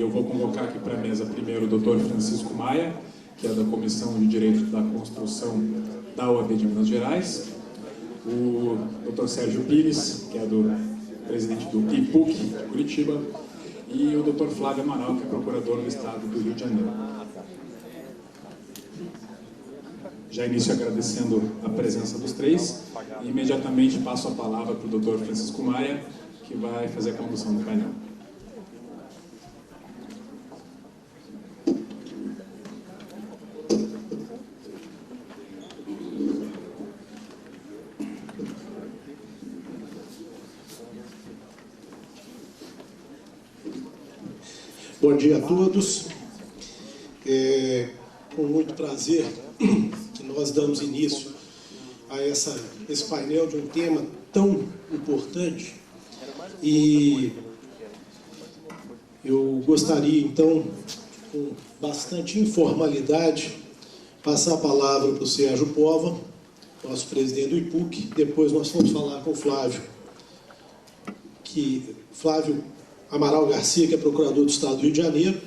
eu vou convocar aqui para a mesa primeiro o Dr. Francisco Maia, que é da Comissão de Direito da Construção da UAB de Minas Gerais, o Dr. Sérgio Pires, que é do presidente do IPUC de Curitiba, e o Dr. Flávio Amaral, que é procurador do Estado do Rio de Janeiro. Já inicio agradecendo a presença dos três e imediatamente passo a palavra para o Dr. Francisco Maia, que vai fazer a condução do painel. Bom dia a todos. Com muito prazer que nós damos início a esse painel de um tema tão importante. E eu gostaria, então, com bastante informalidade, passar a palavra para o Sérgio Pova, nosso presidente do IPUC. Depois nós vamos falar com o Flávio Amaral Garcia, que é procurador do Estado do Rio de Janeiro,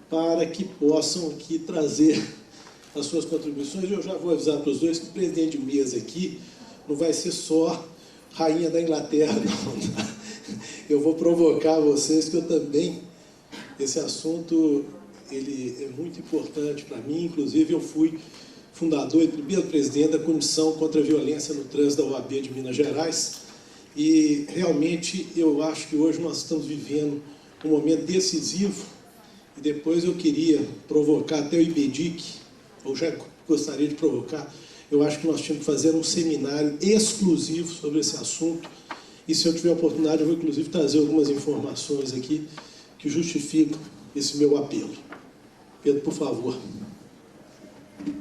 para que possam aqui trazer as suas contribuições. Eu já vou avisar para os dois que o presidente de mesa aqui não vai ser só rainha da Inglaterra, não. Tá? Eu vou provocar vocês que eu também, esse assunto, ele é muito importante para mim. Inclusive, eu fui fundador e primeiro presidente da Comissão contra a Violência no Trânsito da UAB de Minas Gerais. E, realmente, eu acho que hoje nós estamos vivendo um momento decisivo. E depois eu queria provocar até o IBDIC, ou já gostaria de provocar, eu acho que nós tínhamos que fazer um seminário exclusivo sobre esse assunto. E, se eu tiver oportunidade, eu vou, inclusive, trazer algumas informações aqui que justificam esse meu apelo. Pedro, por favor.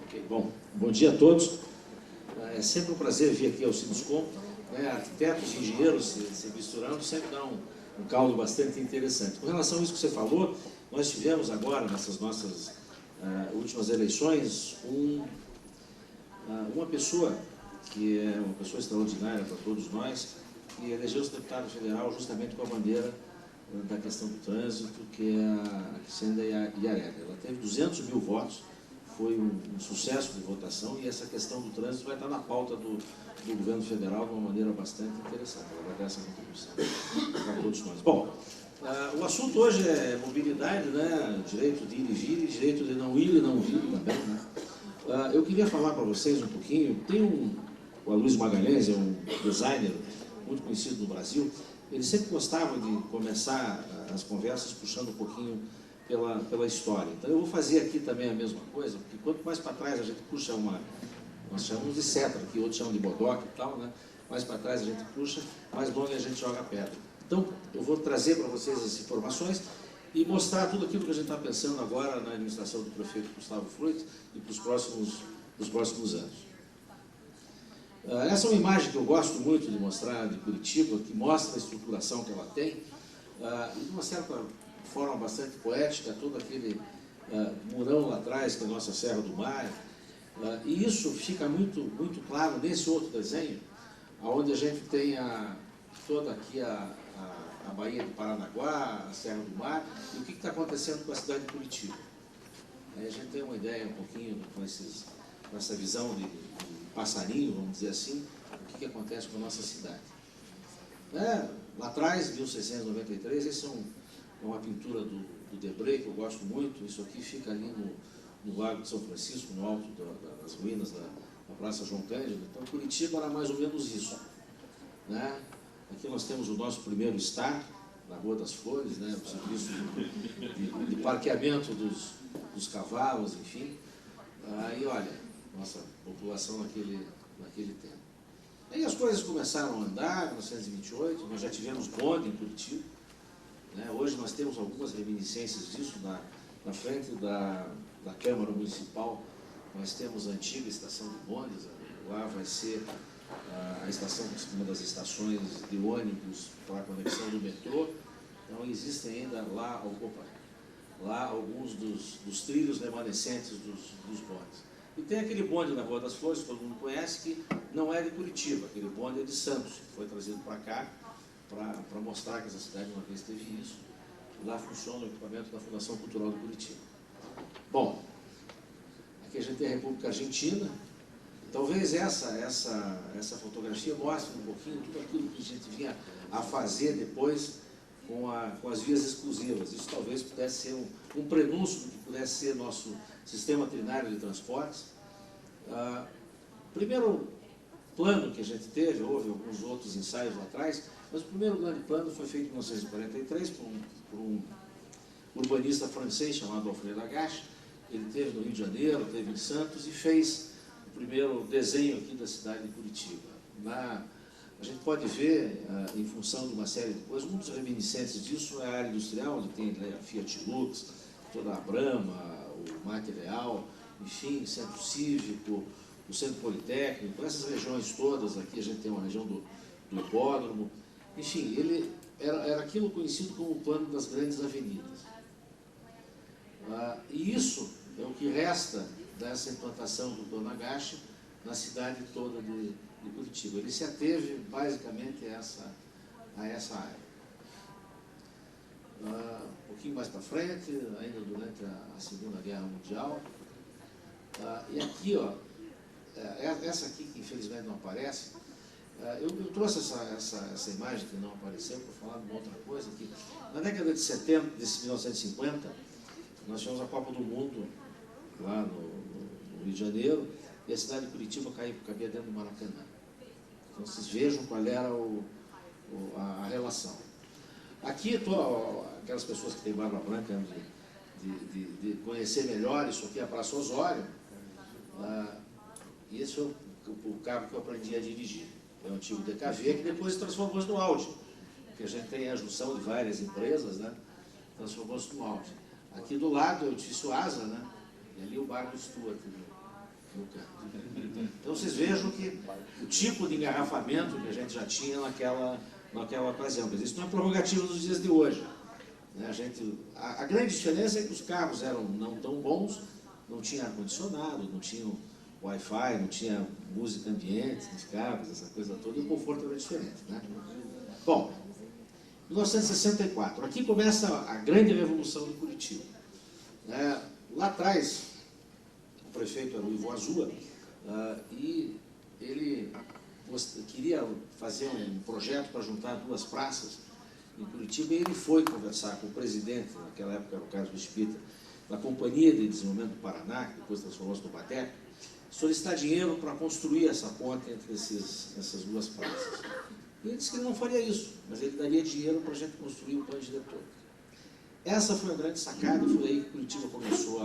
Okay, bom dia a todos. É sempre um prazer vir aqui ao Sinoscom. Arquitetos e engenheiros se misturando sempre dá um caldo bastante interessante. Com relação a isso que você falou, nós tivemos agora, nessas nossas últimas eleições, uma pessoa que é uma pessoa extraordinária para todos nós, que elegeu-se deputado federal justamente com a bandeira da questão do trânsito, que é a Xenda Yarega. Ela teve 200 mil votos, foi um sucesso de votação, e essa questão do trânsito vai estar na pauta do governo federal de uma maneira bastante interessante. Ela vai dar essa contribuição para todos nós. Bom, o assunto hoje é mobilidade, né? Direito de ir e vir, e direito de não ir e não vir também, né? Eu queria falar para vocês um pouquinho. Tem o Aloysio Magalhães, é um designer muito conhecido no Brasil. Ele sempre gostava de começar as conversas puxando um pouquinho pela história. Então eu vou fazer aqui também a mesma coisa, porque quanto mais para trás a gente puxa nós chamamos de cetro, que outros chamam de bodoque e tal, né? Mais para trás a gente puxa, mais longe a gente joga a pedra. Então, eu vou trazer para vocês as informações e mostrar tudo aquilo que a gente está pensando agora na administração do prefeito Gustavo Fruit e para os próximos anos. Essa é uma imagem que eu gosto muito de mostrar de Curitiba, que mostra a estruturação que ela tem, e de uma certa forma bastante poética, todo aquele murão lá atrás, que é a nossa Serra do Mar. E isso fica muito claro nesse outro desenho, onde a gente tem toda aqui a Baía de Paranaguá, a Serra do Mar, e o que está acontecendo com a cidade de Curitiba. Aí a gente tem uma ideia um pouquinho com essa visão de passarinho, vamos dizer assim, o que acontece com a nossa cidade. Lá atrás, 1693, essa é uma pintura do Debré, que eu gosto muito. Isso aqui fica ali no Lago de São Francisco, no alto das ruínas da Praça João Cândido. Então, Curitiba era mais ou menos isso, né? Aqui nós temos o nosso primeiro estar, na Rua das Flores, né? O serviço de parqueamento dos cavalos, enfim. Aí, olha, nossa população naquele tempo. Aí as coisas começaram a andar, em 1928, nós já tivemos bonde em Curitiba, né? Hoje nós temos algumas reminiscências disso na frente da Câmara Municipal. Nós temos a antiga estação de bondes, lá vai ser a estação, uma das estações de ônibus para a conexão do metrô. Então existem ainda lá alguns dos trilhos remanescentes dos bondes. E tem aquele bonde na Rua das Flores, que todo mundo conhece, que não é de Curitiba, aquele bonde é de Santos, que foi trazido para cá para mostrar que essa cidade uma vez teve isso, Lá funciona o equipamento da Fundação Cultural do Curitiba. Bom, aqui a gente tem a República Argentina. Talvez essa fotografia mostre um pouquinho tudo aquilo que a gente vinha a fazer depois com as vias exclusivas. Isso talvez pudesse ser um prenúncio do que pudesse ser nosso sistema trinário de transportes. Primeiro plano que a gente teve, houve alguns outros ensaios lá atrás, mas o primeiro grande plano foi feito em 1943 por um urbanista francês chamado Alfred Lagache. Ele esteve no Rio de Janeiro, esteve em Santos e fez o primeiro desenho aqui da cidade de Curitiba. A gente pode ver, em função de uma série de coisas, um dos reminiscentes disso é a área industrial, onde tem a Fiat Lux, toda a Brahma, o Material, enfim, Centro Cívico, o Centro Politécnico, essas regiões todas. Aqui a gente tem uma região do Hipódromo. Enfim, ele era aquilo conhecido como o plano das grandes avenidas. E isso é o que resta dessa implantação do plano Lagache na cidade toda de Curitiba. Ele se ateve basicamente a essa área. Um pouquinho mais para frente, ainda durante a Segunda Guerra Mundial. E aqui, ó, essa aqui que infelizmente não aparece, eu trouxe essa imagem que não apareceu para falar de uma outra coisa. Que na década de 70, de 1950, nós tivemos a Copa do Mundo lá no Rio de Janeiro, e a cidade de Curitiba cabia dentro do Maracanã. Então vocês vejam qual era a relação. Aqui, aquelas pessoas que têm barba branca de conhecer melhor, isso aqui é a Praça Osório, e esse foi o carro que eu aprendi a dirigir. É o antigo DKV, que depois se transformou-se no Audi, porque a gente tem a junção de várias empresas, né? Transformou-se no Audi. Aqui do lado é o edifício Asa, né? E ali o bar do Stuart, no canto. Então vocês vejam que o tipo de engarrafamento que a gente já tinha naquela ocasião. Mas isso não é prerrogativa dos dias de hoje. Né? A grande diferença é que os carros eram não tão bons, não tinha ar-condicionado, não tinha Wi-Fi, não tinha música ambiente nos carros, essa coisa toda, e o conforto era diferente. Né? Bom, 1964, aqui começa a grande revolução de Curitiba. Lá atrás, o prefeito era o Ivo Azua, e ele queria fazer um projeto para juntar duas praças em Curitiba, e ele foi conversar com o presidente, naquela época era o Carlos Espírita, da Companhia de Desenvolvimento do Paraná, que depois transformou-se no BATEC, solicitar dinheiro para construir essa ponte entre essas duas praças. E ele disse que ele não faria isso, mas ele daria dinheiro para a gente construir o plano diretor. Essa foi a grande sacada, foi aí que Curitiba começou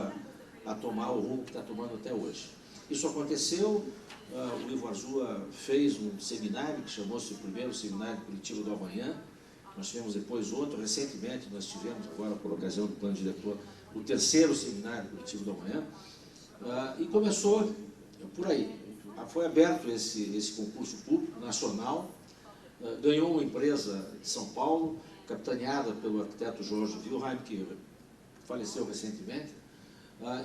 a tomar o rumo que está tomando até hoje. Isso aconteceu, o Ivo Azua fez um seminário que chamou-se o primeiro seminário Curitiba do Amanhã. Nós tivemos depois outro, recentemente nós tivemos agora, por ocasião do plano diretor, o terceiro seminário Curitiba do Amanhã, e começou por aí. Foi aberto esse concurso público nacional, ganhou uma empresa de São Paulo, capitaneada pelo arquiteto Jorge Wilhelm, que faleceu recentemente,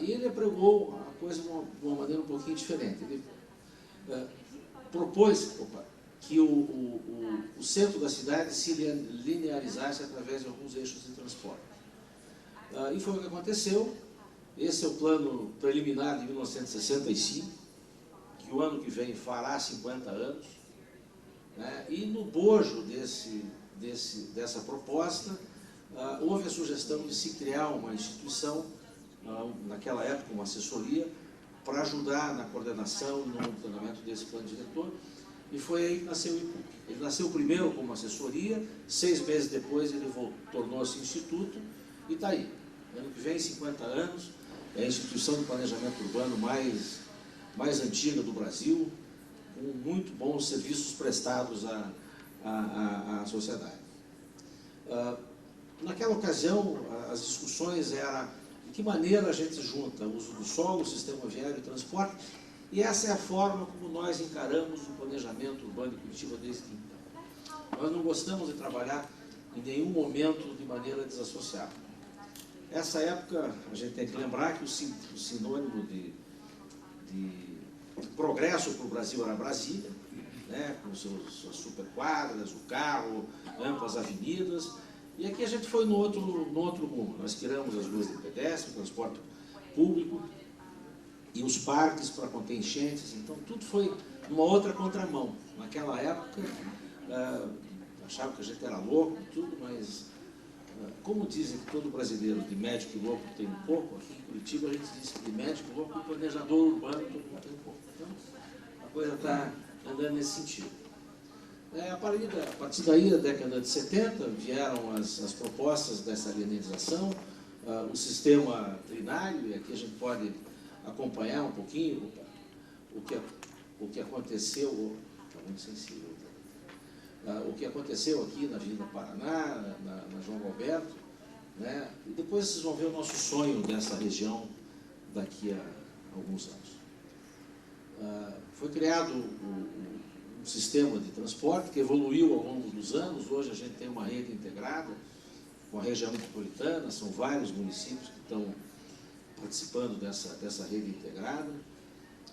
e ele empregou a coisa de uma maneira um pouquinho diferente. Ele propôs que o centro da cidade se linearizasse através de alguns eixos de transporte. E foi o que aconteceu. Esse é o plano preliminar de 1965, que o ano que vem fará 50 anos. Né? E no bojo dessa proposta, houve a sugestão de se criar uma instituição, naquela época uma assessoria, para ajudar na coordenação e no monitoramento desse plano diretor, e foi aí que nasceu o IPUC. Ele nasceu primeiro como assessoria, 6 meses depois ele tornou-se instituto, e está aí. Ano que vem, 50 anos, é a instituição de planejamento urbano mais antiga do Brasil, com muito bons serviços prestados à sociedade. Naquela ocasião, as discussões eram de que maneira a gente junta o uso do solo, o sistema viário e transporte, e essa é a forma como nós encaramos o planejamento urbano de Curitiba desde então. Nós não gostamos de trabalhar em nenhum momento de maneira desassociada. Essa época, a gente tem que lembrar que o sinônimo de progresso para o Brasil era Brasília, né, com suas superquadras, o carro, amplas avenidas, E aqui a gente foi no outro rumo. Nós tiramos as ruas de pedestre, o transporte público e os parques para conter enchentes. Então, tudo foi uma outra contramão. Naquela época, achavam que a gente era louco e tudo, mas, como dizem que todo brasileiro de médico e louco tem um pouco, aqui em Curitiba a gente diz que de médico, louco e planejador urbano todo mundo tem um pouco. Então, a coisa está andando nesse sentido. A partir daí, da década de 70, vieram as propostas dessa linearização, o sistema trinário, e aqui a gente pode acompanhar um pouquinho o que aconteceu, está muito sensível, o que aconteceu aqui na Avenida Paraná, na João Alberto, né? E depois vocês vão ver o nosso sonho dessa região daqui a alguns anos. Foi criado um sistema de transporte que evoluiu ao longo dos anos. Hoje a gente tem uma rede integrada com a região metropolitana, são vários municípios que estão participando dessa rede integrada.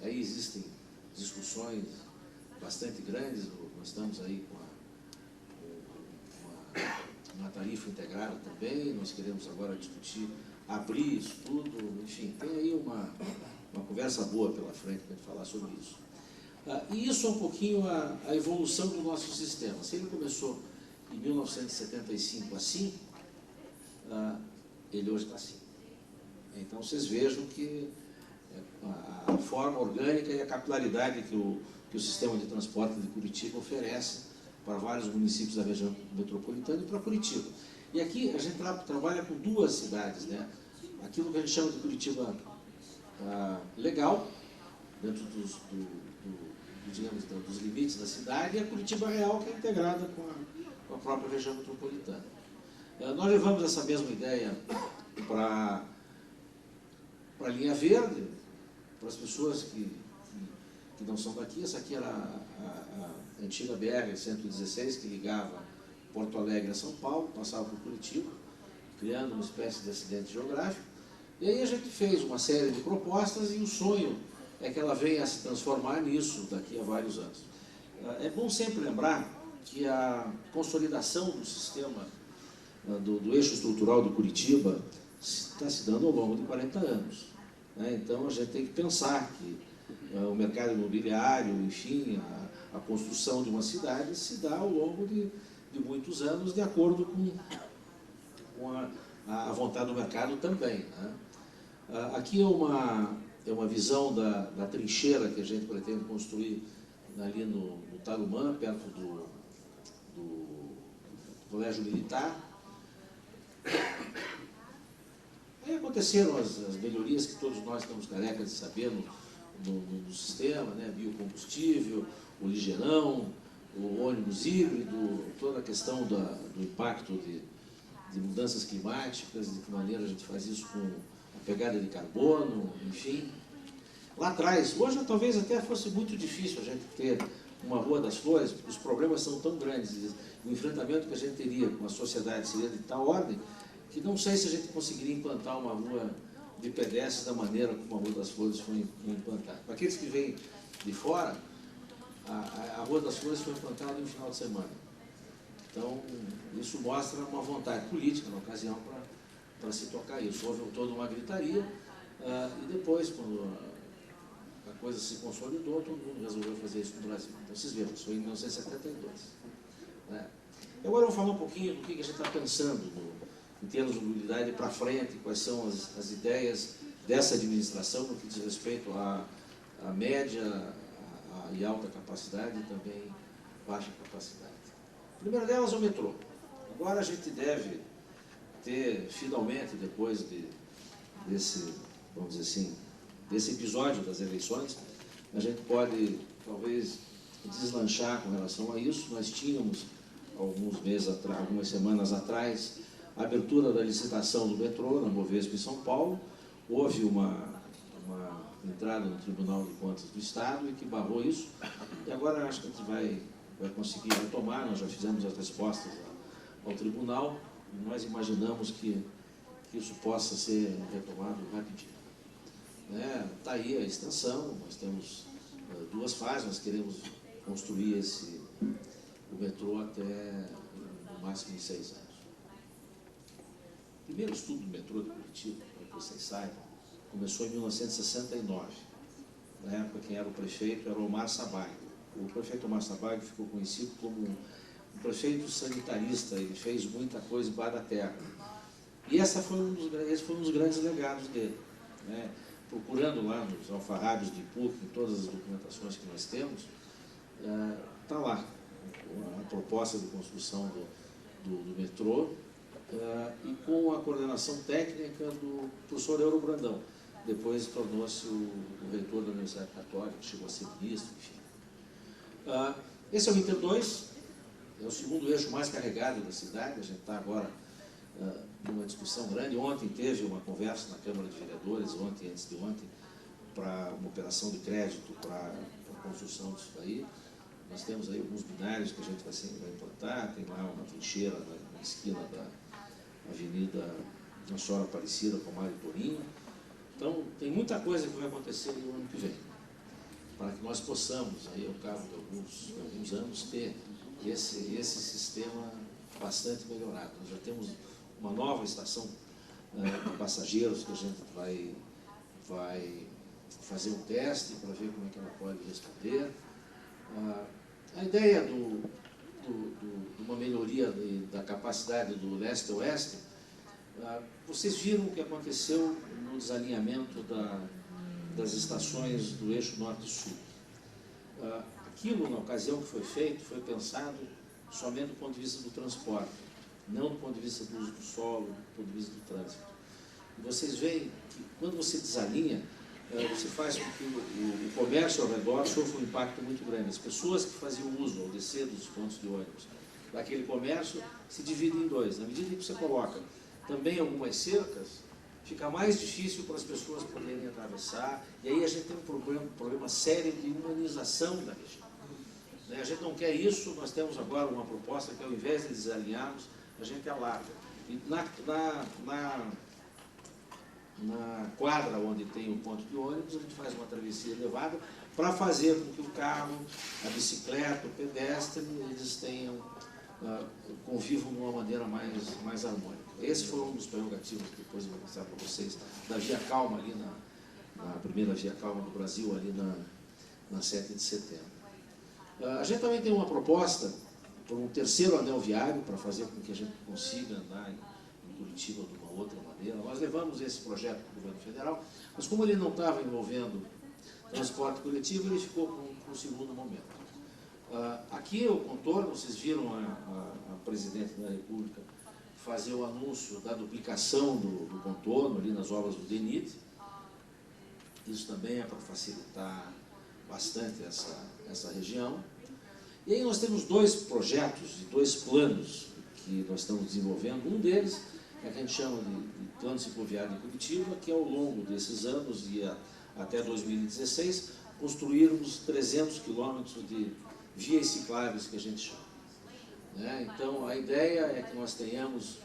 Aí existem discussões bastante grandes, nós estamos aí com uma tarifa integrada também, nós queremos agora discutir, abrir isso tudo, enfim, tem aí uma conversa boa pela frente para gente falar sobre isso. E isso é um pouquinho a evolução do nosso sistema. Se ele começou em 1975 assim, ele hoje está assim. Então vocês vejam que a forma orgânica e a capilaridade que o sistema de transporte de Curitiba oferece para vários municípios da região metropolitana e para Curitiba. E aqui a gente trabalha com duas cidades, né? Aquilo que a gente chama de Curitiba legal, dentro digamos, dos limites da cidade, e a Curitiba real, que é integrada com a própria região metropolitana. Nós levamos essa mesma ideia para a linha verde, para as pessoas que não são daqui. Essa aqui era a antiga BR-116, que ligava Porto Alegre a São Paulo, passava por Curitiba, criando uma espécie de acidente geográfico. E aí a gente fez uma série de propostas, e o sonho é que ela venha a se transformar nisso daqui a vários anos. É bom sempre lembrar que a consolidação do sistema, do eixo estrutural de Curitiba, está se dando ao longo de 40 anos. Então, a gente tem que pensar que o mercado imobiliário, enfim, a construção de uma cidade se dá ao longo de muitos anos, de acordo com a vontade do mercado também. Aqui é uma visão da trincheira que a gente pretende construir ali no Tarumã, perto do Colégio Militar. Aí aconteceram as melhorias que todos nós estamos carecas de saber no sistema, né? Biocombustível, o ligeirão, o ônibus híbrido, toda a questão do impacto de mudanças climáticas, de que maneira a gente faz isso com a pegada de carbono, enfim. Lá atrás, hoje talvez até fosse muito difícil a gente ter uma Rua das Flores, porque os problemas são tão grandes, o enfrentamento que a gente teria com a sociedade seria de tal ordem, que não sei se a gente conseguiria implantar uma rua de pedestres da maneira como a Rua das Flores foi implantada. Para aqueles que vêm de fora, a Rua das Flores foi implantada em um final de semana. Então, isso mostra uma vontade política, na ocasião, para se tocar isso. Houve toda uma gritaria, e depois, quando a coisa se consolidou, todo mundo resolveu fazer isso no Brasil. Então, vocês viram, isso foi em 1972. Agora eu vou falar um pouquinho do que a gente está pensando em termos de mobilidade para frente, quais são as ideias dessa administração no que diz respeito à média e alta capacidade e também baixa capacidade. A primeira delas é o metrô. Agora a gente deve ter, finalmente, depois desse, vamos dizer assim, desse episódio das eleições, a gente pode, talvez, deslanchar com relação a isso. Nós tínhamos, algumas semanas atrás, a abertura da licitação do metrô na Bovespa, em São Paulo. Houve uma entrada no Tribunal de Contas do Estado e que barrou isso. E agora acho que a gente vai conseguir retomar. Nós já fizemos as respostas ao Tribunal e nós imaginamos que isso possa ser retomado rapidinho. Está aí a extensão, nós temos duas fases, nós queremos construir o metrô até no máximo em 6 anos. primeiro estudo do metrô de Curitiba, para que vocês saibam, começou em 1969. Na época, quem era o prefeito era o Omar Sabag. O prefeito Omar Sabag ficou conhecido como um prefeito sanitarista, ele fez muita coisa embaixo da terra. E esse foi um dos grandes legados dele, né? Procurando lá nos alfarrábios de PUC, em todas as documentações que nós temos, está lá a proposta de construção do metrô, e com a coordenação técnica do professor Euro Brandão. Depois tornou-se o reitor da Universidade Católica, chegou a ser ministro, enfim. Esse é o Inter 2, é o segundo eixo mais carregado da cidade. A gente está agora numa discussão grande. Ontem teve uma conversa na Câmara de Vereadores, antes de ontem, para uma operação de crédito para a construção disso daí. Nós temos aí alguns binários que a gente vai implantar, tem lá uma trincheira na esquina da Avenida Nossa Senhora Aparecida com Mário Torinho. Então, tem muita coisa que vai acontecer no ano que vem, para que nós possamos, aí, ao cabo de alguns anos, ter esse sistema bastante melhorado. Nós já temos uma nova estação de passageiros que a gente vai fazer um teste para ver como é que ela pode responder. A ideia de uma melhoria da capacidade do leste-oeste, vocês viram o que aconteceu no desalinhamento das estações do eixo norte-sul. Aquilo, na ocasião que foi feito, foi pensado somente do ponto de vista do transporte, não do ponto de vista do uso do solo, do ponto de vista do trânsito. E vocês veem que, quando você desalinha, você faz com que o comércio ao redor sofra um impacto muito grande. As pessoas que faziam uso ao descer dos pontos de ônibus daquele comércio se dividem em dois. Na medida que você coloca também algumas cercas, fica mais difícil para as pessoas poderem atravessar, e aí a gente tem um problema sério de humanização da região. A gente não quer isso. Nós temos agora uma proposta que, ao invés de desalinharmos, a gente alarga. E na quadra onde tem o ponto de ônibus, a gente faz uma travessia elevada para fazer com que o carro, a bicicleta, o pedestre, eles convivam de uma maneira mais harmônica. Esse foi um dos prerrogativos que depois eu vou mostrar para vocês, da Via Calma, ali na primeira Via Calma do Brasil, ali na 7 de setembro. A gente também tem uma proposta por um terceiro anel viário, para fazer com que a gente consiga andar em Curitiba de uma outra maneira. Nós levamos esse projeto para o governo federal, mas como ele não estava envolvendo transporte coletivo, ele ficou para um segundo momento. Aqui o contorno, vocês viram a presidente da República fazer o anúncio da duplicação do contorno ali nas obras do DENIT. Isso também é para facilitar bastante essa região. E aí nós temos dois projetos e dois planos que nós estamos desenvolvendo. Um deles é que a gente chama de Plano Cicloviário de Curitiba, que ao longo desses anos e até 2016, construirmos 300 quilômetros de vias cicláveis, que a gente chama. Então, a ideia é que nós tenhamos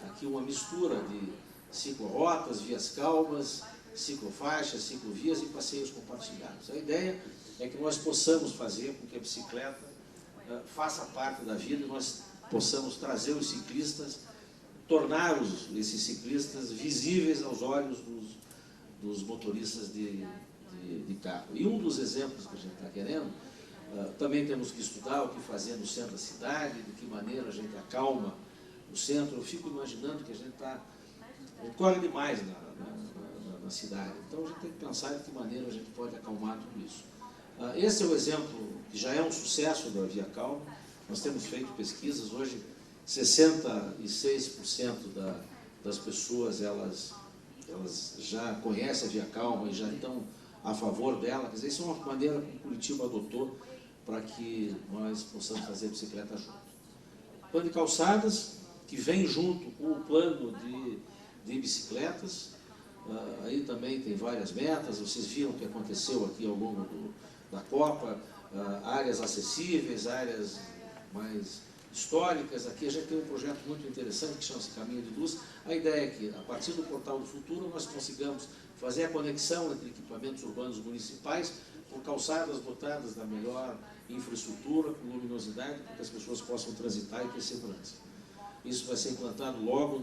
aqui uma mistura de ciclorotas, vias calmas, ciclofaixas, ciclovias e passeios compartilhados. A ideia é que nós possamos fazer com que a bicicleta faça parte da vida e nós possamos trazer os ciclistas, tornar esses ciclistas visíveis aos olhos dos motoristas de carro. E um dos exemplos que a gente está querendo, também temos que estudar o que fazer no centro da cidade, de que maneira a gente acalma o centro. Eu fico imaginando que a gente corre demais na cidade. Então a gente tem que pensar de que maneira a gente pode acalmar tudo isso. Esse é o exemplo que já é um sucesso da Via Calma. Nós temos feito pesquisas. Hoje, 66% das pessoas elas já conhecem a Via Calma e já estão a favor dela. Quer dizer, isso é uma maneira que Curitiba adotou para que nós possamos fazer bicicleta junto. Plano de calçadas, que vem junto com o plano de bicicletas. Aí também tem várias metas. Vocês viram o que aconteceu aqui ao longo da Copa, áreas acessíveis, áreas mais históricas. Aqui a gente tem um projeto muito interessante que chama-se Caminho de Luz. A ideia é que, a partir do Portal do Futuro, nós consigamos fazer a conexão entre equipamentos urbanos municipais com calçadas dotadas da melhor infraestrutura, com luminosidade, para que as pessoas possam transitar e ter segurança. Isso vai ser implantado logo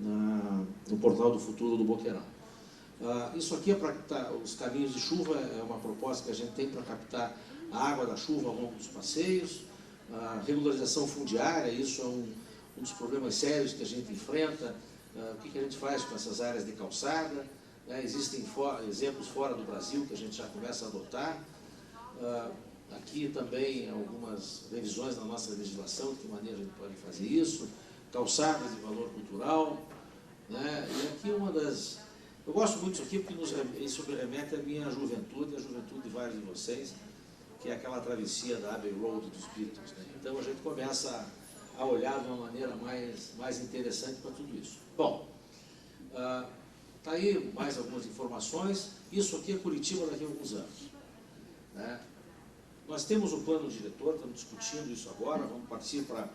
no portal do Futuro do Boqueirão. Isso aqui é para os caminhos de chuva, é uma proposta que a gente tem para captar a água da chuva ao longo dos passeios. A regularização fundiária, isso é um dos problemas sérios que a gente enfrenta. O que a gente faz com essas áreas de calçada? Existem exemplos fora do Brasil que a gente já começa a adotar. Aqui também algumas revisões na nossa legislação, de que maneira a gente pode fazer isso. Calçadas de valor cultural. Né? E aqui uma das... Eu gosto muito disso aqui porque isso me remete à minha juventude, à juventude de vários de vocês, que é aquela travessia da Abbey Road dos Beatles. Né? Então a gente começa a olhar de uma maneira mais interessante para tudo isso. Bom, está aí mais algumas informações. Isso aqui é Curitiba daqui a alguns anos. Né? Nós temos o plano diretor, estamos discutindo isso agora, vamos partir para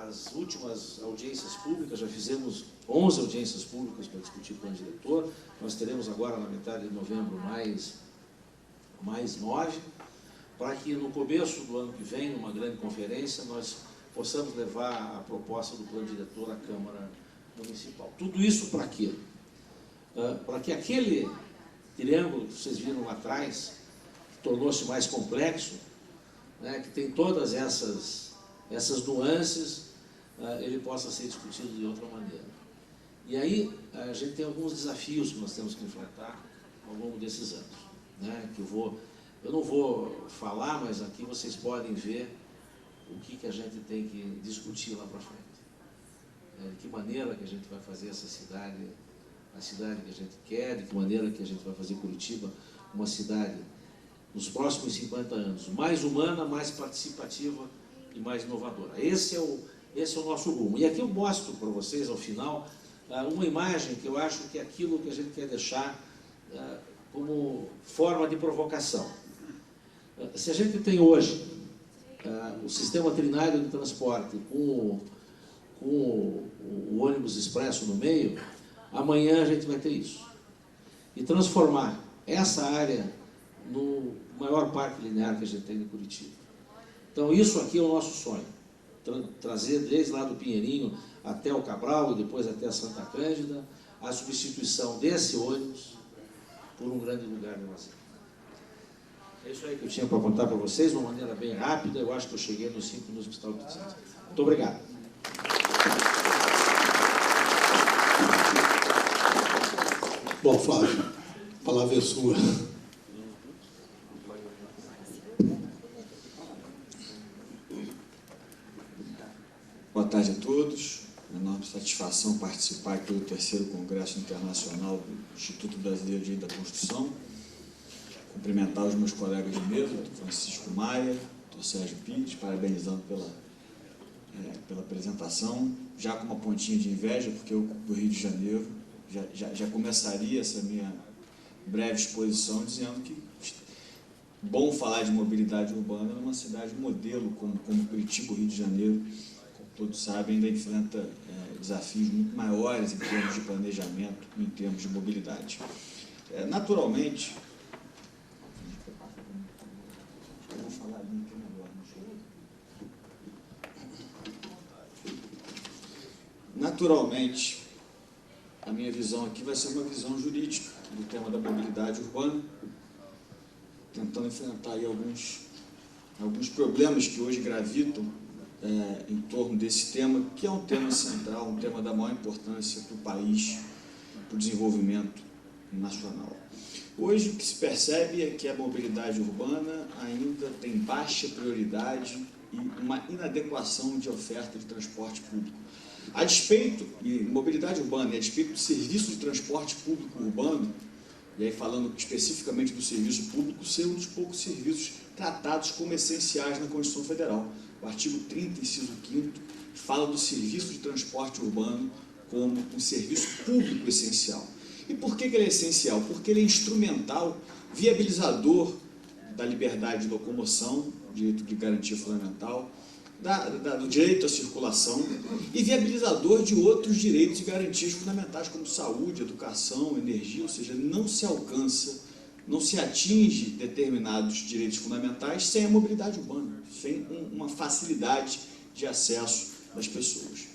as últimas audiências públicas, já fizemos 11 audiências públicas para discutir o plano diretor, nós teremos agora na metade de novembro mais 9, para que no começo do ano que vem, numa grande conferência, nós possamos levar a proposta do plano diretor à Câmara Municipal. Tudo isso para quê? Para que aquele triângulo que vocês viram lá atrás, que tornou-se mais complexo, né, que tem todas essas nuances, ele possa ser discutido de outra maneira. E aí a gente tem alguns desafios que nós temos que enfrentar ao longo desses anos. Né, que eu não vou falar, mas aqui vocês podem ver o que a gente tem que discutir lá para frente. De que maneira que a gente vai fazer essa cidade, a cidade que a gente quer, de que maneira que a gente vai fazer Curitiba uma cidade, nos próximos 50 anos, mais humana, mais participativa e mais inovadora. Esse é o nosso rumo. E aqui eu mostro para vocês, ao final, uma imagem que eu acho que é aquilo que a gente quer deixar como forma de provocação. Se a gente tem hoje o sistema trinário de transporte com o ônibus expresso no meio, amanhã a gente vai ter isso. E transformar essa área no maior parque linear que a gente tem em Curitiba. Então isso aqui é o nosso sonho. Trazer desde lá do Pinheirinho até o Cabral e depois até a Santa Cândida, a substituição desse ônibus por um grande lugar de lazer. É isso aí que eu tinha para contar para vocês, de uma maneira bem rápida. Eu acho que eu cheguei nos 5 minutos que estava precisando. Muito obrigado. Bom, Flávio, a palavra é sua. Boa tarde a todos. É uma enorme satisfação participar aqui do 3º Congresso Internacional do Instituto Brasileiro de Direito da Construção. Cumprimentar os meus colegas de mesa, o Francisco Maia, o Sérgio Pires, parabenizando pela apresentação, já com uma pontinha de inveja, porque eu, do Rio de Janeiro, já começaria essa minha breve exposição dizendo que bom falar de mobilidade urbana numa cidade modelo como Curitiba, Rio de Janeiro, como todos sabem, ainda enfrenta desafios muito maiores em termos de planejamento, em termos de mobilidade. Naturalmente, eu vou falar ali agora, naturalmente, a minha visão aqui vai ser uma visão jurídica do tema da mobilidade urbana, tentando enfrentar aí alguns problemas que hoje gravitam em torno desse tema, que é um tema central, um tema da maior importância para o país, para o desenvolvimento nacional. Hoje o que se percebe é que a mobilidade urbana ainda tem baixa prioridade e uma inadequação de oferta de transporte público. A despeito, e mobilidade urbana, e a despeito do serviço de transporte público urbano, e aí falando especificamente do serviço público, ser um dos poucos serviços tratados como essenciais na Constituição Federal. O artigo 30, inciso 5º, fala do serviço de transporte urbano como um serviço público essencial. E por que ele é essencial? Porque ele é instrumental, viabilizador da liberdade de locomoção, direito de garantia fundamental, do direito à circulação e viabilizador de outros direitos e garantias fundamentais, como saúde, educação, energia, ou seja, não se alcança, não se atinge determinados direitos fundamentais sem a mobilidade urbana, sem uma facilidade de acesso das pessoas.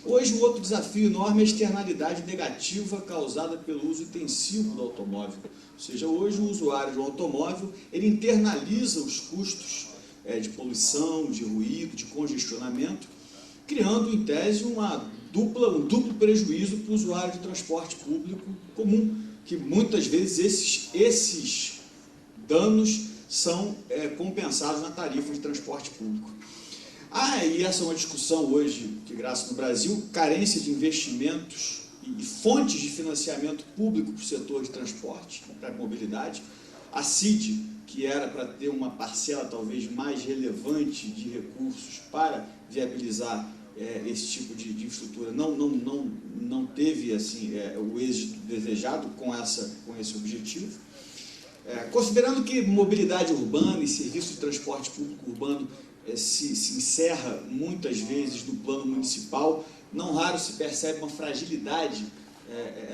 Hoje, o outro desafio enorme é a externalidade negativa causada pelo uso intensivo do automóvel. Ou seja, hoje o usuário de um automóvel, ele internaliza os custos de poluição, de ruído, de congestionamento, criando, em tese, um duplo prejuízo para o usuário de transporte público comum, que muitas vezes esses danos são compensados na tarifa de transporte público. E essa é uma discussão hoje que graça no Brasil, carência de investimentos e fontes de financiamento público para o setor de transporte, para a mobilidade. A CID, que era para ter uma parcela talvez mais relevante de recursos para viabilizar esse tipo de infraestrutura, não teve assim, o êxito desejado com esse objetivo. Considerando que mobilidade urbana e serviço de transporte público urbano se encerra muitas vezes no plano municipal, não raro se percebe uma fragilidade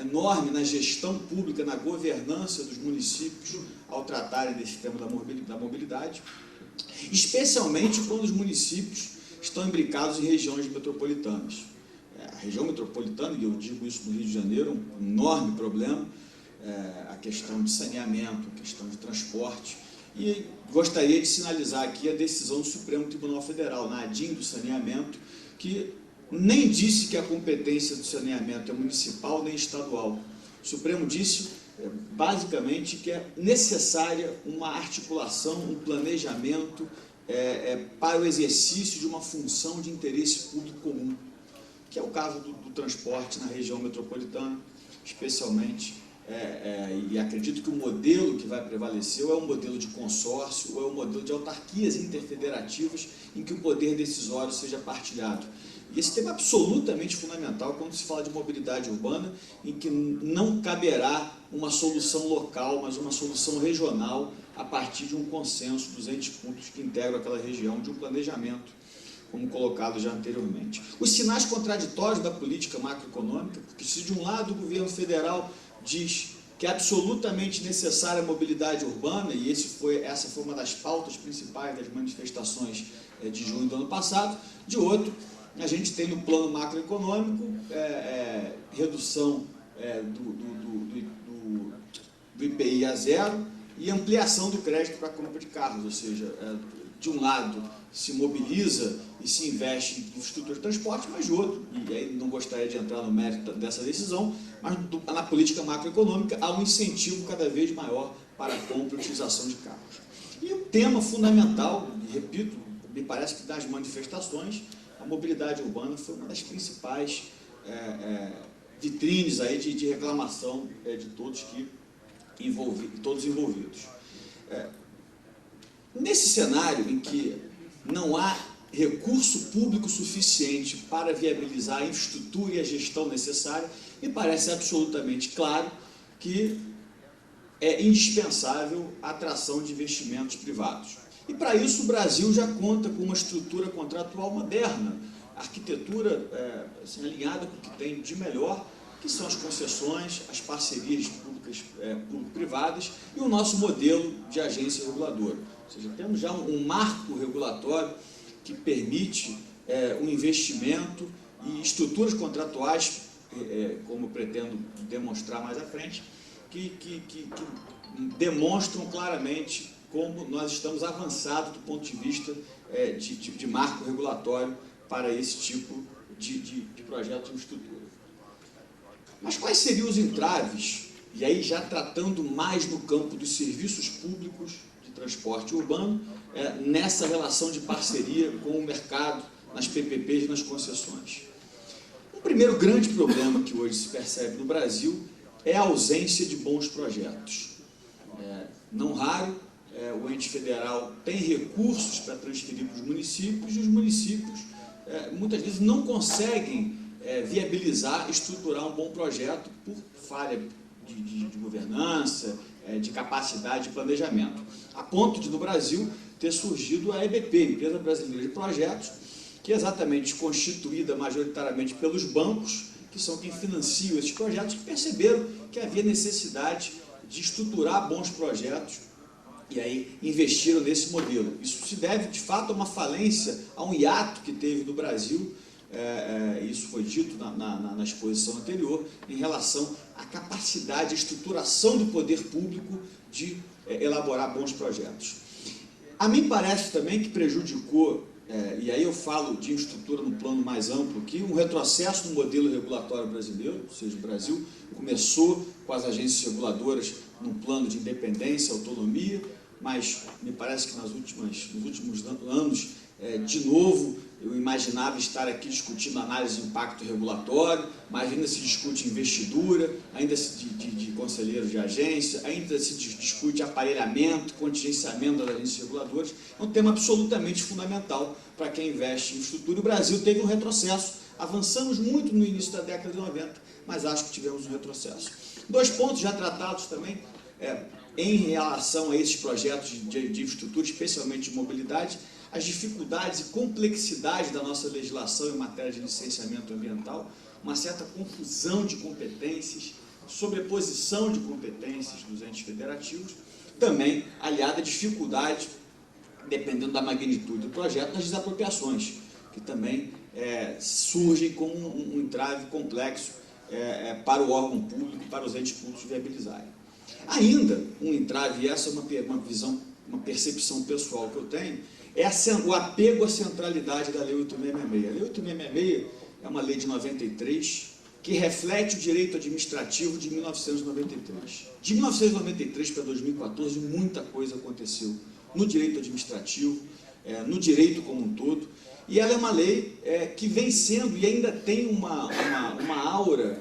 enorme na gestão pública, na governança dos municípios ao tratarem desse tema da mobilidade, especialmente quando os municípios estão imbricados em regiões metropolitanas. A região metropolitana, e eu digo isso no Rio de Janeiro, é um enorme problema, a questão de saneamento, a questão de transporte. E gostaria de sinalizar aqui a decisão do Supremo Tribunal Federal, na ADIM do saneamento, que nem disse que a competência do saneamento é municipal nem estadual. O Supremo disse, basicamente, que é necessária uma articulação, um planejamento para o exercício de uma função de interesse público comum, que é o caso do transporte na região metropolitana, especialmente. E acredito que o modelo que vai prevalecer ou é um modelo de consórcio ou é um modelo de autarquias interfederativas em que o poder decisório seja partilhado. E esse tema é absolutamente fundamental quando se fala de mobilidade urbana, em que não caberá uma solução local, mas uma solução regional a partir de um consenso dos entes públicos que integram aquela região, de um planejamento, como colocado já anteriormente. Os sinais contraditórios da política macroeconômica, porque se de um lado o governo federal diz que é absolutamente necessária a mobilidade urbana, e essa foi uma das pautas principais das manifestações de junho do ano passado, de outro, a gente tem no plano macroeconômico redução do IPI a zero e ampliação do crédito para a compra de carros, ou seja, de um lado se mobiliza e se investe em infraestrutura de transporte, mas de outro, e aí não gostaria de entrar no mérito dessa decisão, mas na política macroeconômica há um incentivo cada vez maior para a compra e utilização de carros. E um tema fundamental, e repito, me parece que das manifestações, a mobilidade urbana foi uma das principais vitrines aí de reclamação de todos envolvidos. Nesse cenário em que não há recurso público suficiente para viabilizar a infraestrutura e a gestão necessária, me parece absolutamente claro que é indispensável a atração de investimentos privados. E para isso o Brasil já conta com uma estrutura contratual moderna, arquitetura alinhada com o que tem de melhor, que são as concessões, as parcerias públicas, público-privadas e o nosso modelo de agência reguladora. Ou seja, temos já um marco regulatório que permite um investimento e estruturas contratuais, como eu pretendo demonstrar mais à frente, que demonstram claramente como nós estamos avançados do ponto de vista de marco regulatório para esse tipo de projeto de infraestrutura. Mas quais seriam os entraves, e aí já tratando mais no campo dos serviços públicos de transporte urbano, nessa relação de parceria com o mercado, nas PPPs e nas concessões? O primeiro grande problema que hoje se percebe no Brasil é a ausência de bons projetos. Não raro, o ente federal tem recursos para transferir para os municípios e os municípios muitas vezes não conseguem viabilizar, estruturar um bom projeto por falha de governança, de capacidade de planejamento. A ponto de, no Brasil, ter surgido a EBP, Empresa Brasileira de Projetos, que é exatamente constituída majoritariamente pelos bancos, que são quem financiam esses projetos, que perceberam que havia necessidade de estruturar bons projetos e aí investiram nesse modelo. Isso se deve, de fato, a uma falência, a um hiato que teve no Brasil isso foi dito na exposição anterior, em relação à capacidade, à estruturação do poder público de elaborar bons projetos. A mim parece também que prejudicou, e aí eu falo de infraestrutura no plano mais amplo, que um retrocesso no modelo regulatório brasileiro, ou seja, o Brasil começou com as agências reguladoras num plano de independência, autonomia, mas me parece que nos últimos anos, de novo, eu imaginava estar aqui discutindo análise de impacto regulatório, mas ainda se discute investidura, ainda se de conselheiros de agência, ainda se discute aparelhamento, contingenciamento das agências reguladoras. É um tema absolutamente fundamental para quem investe em infraestrutura. O Brasil teve um retrocesso, avançamos muito no início da década de 90, mas acho que tivemos um retrocesso. 2 pontos já tratados também, em relação a esses projetos de infraestrutura, especialmente de mobilidade, as dificuldades e complexidade da nossa legislação em matéria de licenciamento ambiental, uma certa confusão de competências, sobreposição de competências dos entes federativos, também aliada à dificuldade, dependendo da magnitude do projeto, das desapropriações, que também surgem como um entrave complexo para o órgão público, para os entes públicos viabilizarem. Ainda um entrave, e essa é uma visão, uma percepção pessoal que eu tenho, é o apego à centralidade da Lei 8.666. A Lei 8.666 é uma lei de 93 que reflete o direito administrativo de 1993. De 1993 para 2014, muita coisa aconteceu no direito administrativo, no direito como um todo, e ela é uma lei que vem sendo e ainda tem uma aura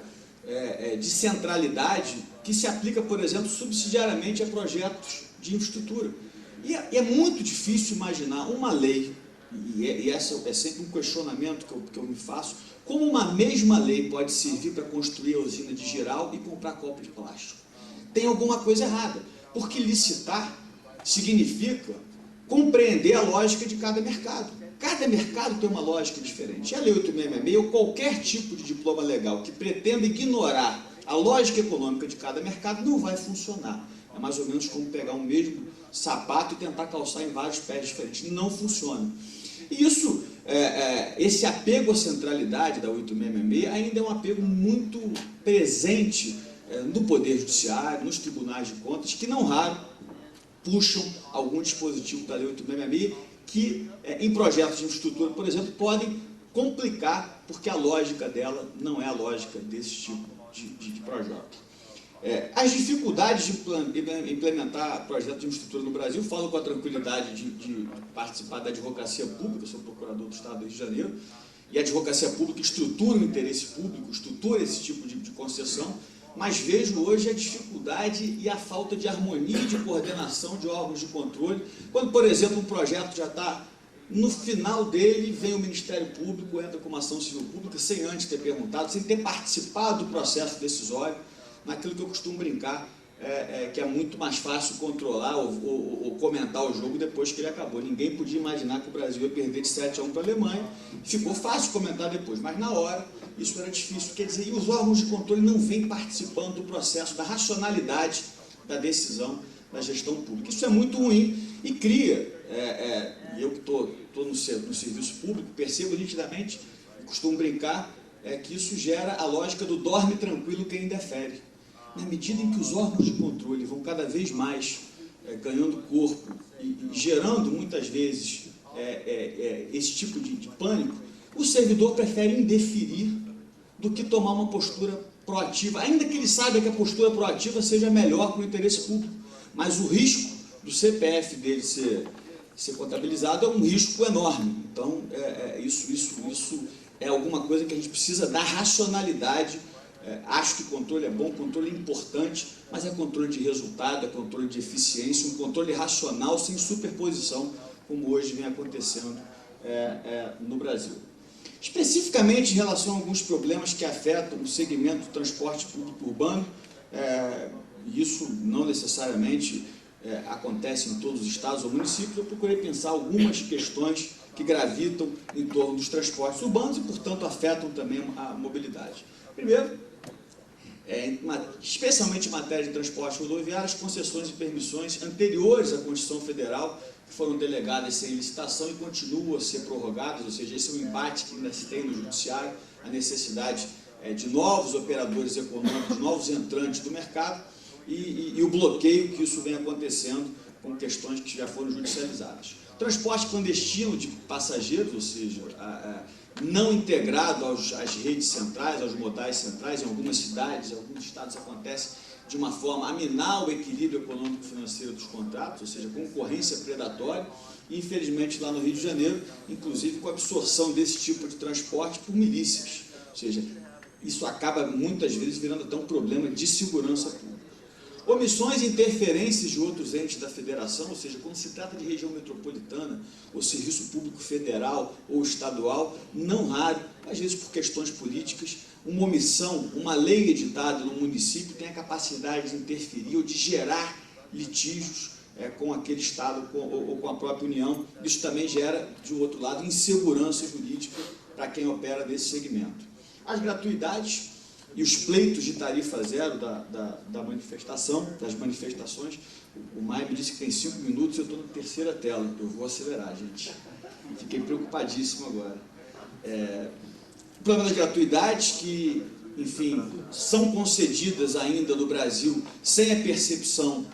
de centralidade que se aplica, por exemplo, subsidiariamente a projetos de infraestrutura. E é muito difícil imaginar uma lei, e esse é sempre um questionamento que eu me faço, como uma mesma lei pode servir para construir a usina de Jirau e comprar copo de plástico. Tem alguma coisa errada, porque licitar significa compreender a lógica de cada mercado. Cada mercado tem uma lógica diferente. E a Lei 8.666, ou qualquer tipo de diploma legal que pretenda ignorar a lógica econômica de cada mercado, não vai funcionar. É mais ou menos como pegar um mesmo sapato e tentar calçar em vários pés diferentes. Não funciona. E isso, esse apego à centralidade da 8.666 ainda é um apego muito presente no Poder Judiciário, nos tribunais de contas, que não raro puxam algum dispositivo da Lei 8.666 que, em projetos de infraestrutura, por exemplo, podem complicar, porque a lógica dela não é a lógica desse tipo de projeto. As dificuldades de implementar projetos de infraestrutura no Brasil, falo com a tranquilidade de participar da advocacia pública, sou procurador do Estado do Rio de Janeiro, e a advocacia pública estrutura o interesse público, estrutura esse tipo de concessão, mas vejo hoje a dificuldade e a falta de harmonia e de coordenação de órgãos de controle, quando, por exemplo, um projeto já está no final dele, vem o Ministério Público, entra com uma ação civil pública, sem antes ter perguntado, sem ter participado do processo decisório, naquilo que eu costumo brincar, que é muito mais fácil controlar ou comentar o jogo depois que ele acabou. Ninguém podia imaginar que o Brasil ia perder de 7-1 para a Alemanha, ficou fácil comentar depois, mas na hora isso era difícil. Quer dizer, e os órgãos de controle não vêm participando do processo, da racionalidade da decisão da gestão pública. Isso é muito ruim e cria, e eu que estou no serviço público, percebo nitidamente, costumo brincar, que isso gera a lógica do dorme tranquilo quem indefere. Na medida em que os órgãos de controle vão cada vez mais ganhando corpo e gerando, muitas vezes, esse tipo de pânico, o servidor prefere indeferir do que tomar uma postura proativa, ainda que ele saiba que a postura proativa seja melhor para o interesse público, mas o risco do CPF dele ser contabilizado é um risco enorme. Então, isso é alguma coisa que a gente precisa dar racionalidade. Acho que controle é bom, controle é importante, mas é controle de resultado, é controle de eficiência, um controle racional, sem superposição, como hoje vem acontecendo no Brasil. Especificamente em relação a alguns problemas que afetam o segmento do transporte público urbano, isso não necessariamente acontece em todos os estados ou municípios, eu procurei pensar algumas questões que gravitam em torno dos transportes urbanos e, portanto, afetam também a mobilidade. Primeiro, especialmente em matéria de transporte rodoviário, as concessões e permissões anteriores à Constituição Federal, que foram delegadas sem licitação e continuam a ser prorrogadas, ou seja, esse é um embate que ainda se tem no judiciário, a necessidade de novos operadores econômicos, novos entrantes do mercado, e o bloqueio que isso vem acontecendo com questões que já foram judicializadas. Transporte clandestino de passageiros, ou seja, não integrado às redes centrais, aos modais centrais, em algumas cidades, em alguns estados acontece de uma forma a minar o equilíbrio econômico-financeiro dos contratos, ou seja, concorrência predatória, e infelizmente lá no Rio de Janeiro, inclusive com a absorção desse tipo de transporte por milícias, ou seja, isso acaba muitas vezes virando até um problema de segurança pública. Omissões e interferências de outros entes da federação, ou seja, quando se trata de região metropolitana, ou serviço público federal ou estadual, não raro, às vezes por questões políticas, uma omissão, uma lei editada no município tem a capacidade de interferir ou de gerar litígios com aquele estado ou com a própria União. Isso também gera, de outro lado, insegurança jurídica para quem opera nesse segmento. As gratuidades e os pleitos de tarifa zero das manifestações, o Maia me disse que tem 5 minutos, eu estou na terceira tela, eu vou acelerar, gente. Fiquei preocupadíssimo agora. O problema das gratuidades que, enfim, são concedidas ainda no Brasil sem a percepção